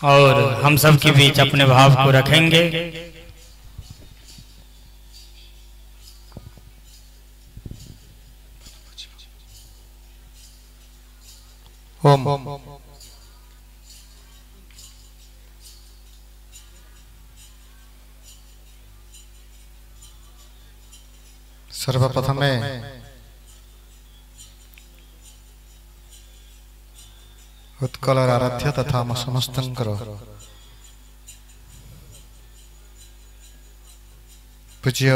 और हम सब के बीच अपने भाव को रखेंगे। ओम सर्वप्रथमे उत्कल आराध्य तथा आम समस्तंकर पूज्य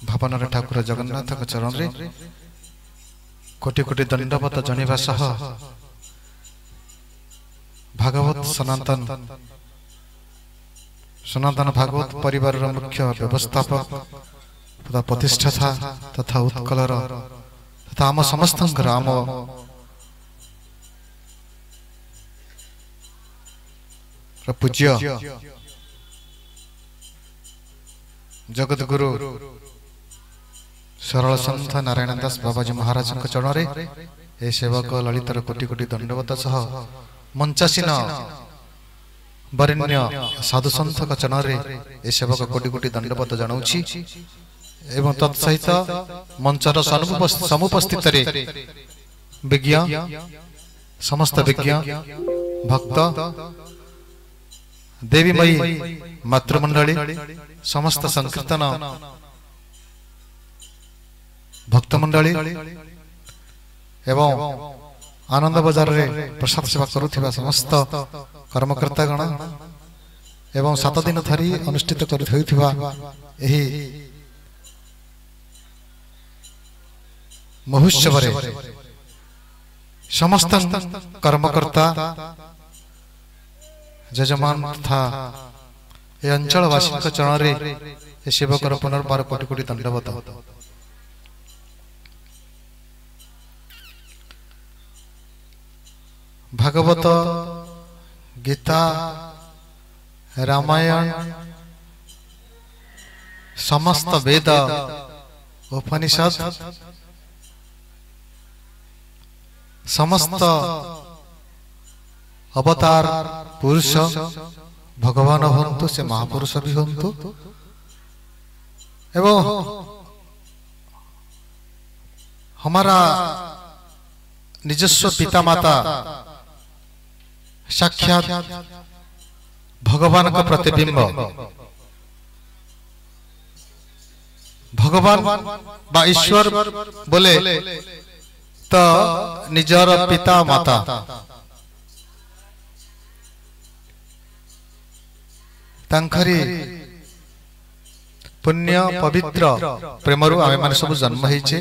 भवन ठाकुर जगन्नाथ चरण रे कोटि कोटि दंडवत जनिबा सह भागवत सनातन भागवत परिवार मुख्य व्यवस्थापक तथा प्रतिष्ठाता तथा उत्कलर तथा आम समस्त आम पूज्य जगत गुरु सरल संत नारायण दास बाबाजी महाराज चरण रे सेवक ललितर कोटि कोटि दंडवत सह मंचासीन वरेण्य साधु संत चरण रे सेवक कोटि कोटि दंडवत जनाऊछि एवं तत्सहित मंचर समुपस्थित विज्ञ समस्त विज्ञ भक्त देवीमयी मातृमंडली समस्त संकीर्तन भक्तमंडली एवं आनंद बाजार रे प्रसाद सेवा करुथिबा समस्त कर्मकर्ता गण एवं 7 दिन धरी अनुष्ठित करुथिबा एही महोत्सव रे समस्त कर्मकर्ता जजमान तथा ए अंचल वासी चरण रे सेवकर पुनर्बार कोटि कोटि दंडवत। भागवत गीता रामायण समस्त वेद उपनिषद समस्त अवतार पुरुष भगवान हंतु से महापुरुष भी हंतु एवं हमारा निजस्व पिता माता साक्षात भगवान का प्रतिबिंब भगवान बा ईश्वर बोले तो निजर पिता माता तांखरी पुण्य पवित्र प्रेमरु आमे माने सब जन्म हेचे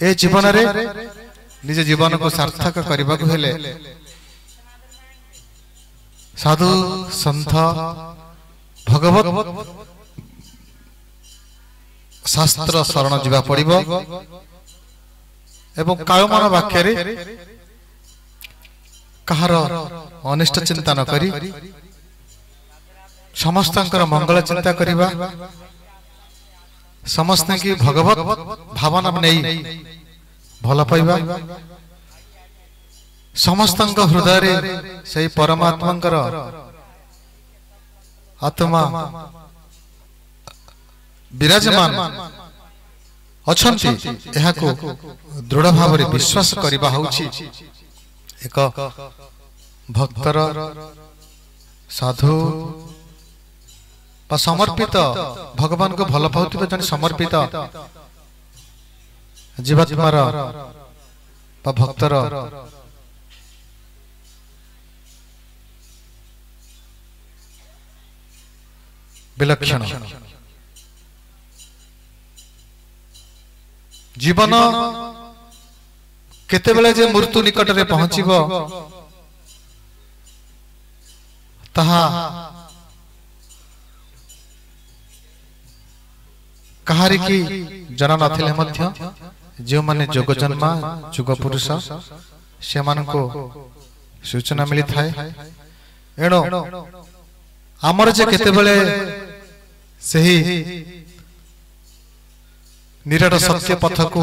ए जीवन रे निज जीवन को सार्थक करबा को हेले साधु संत भगवत शास्त्र शरण जीवा पड़िबो एवं कायमान वाक्य रे कहार अनिष्ट चिंता न करी समस्तंकर मंगल चिंता करिबा समस्त की भगवत भावना नहीं भल पाइबा समस्त हृदय रे सही परमात्मा आत्मा विराजमान अछंती एहा को दृढ़ भाव रे विश्वास करिबा होछि एक भक्तर साधु समर्पित भगवान को भल पाउथिबा जन समर्पित जीवात्मार बा भक्तर विलक्षण जीवन केतेबेले जे मृत्यु निकट रे पहुंचीबो तहा कहारी की जना नथिले मध्य जो माने जोग जन्मा जुग पुरुष से मान को सूचना मिली थाए एणो आमर जे केतेबेले सही निराट सत्य पथ को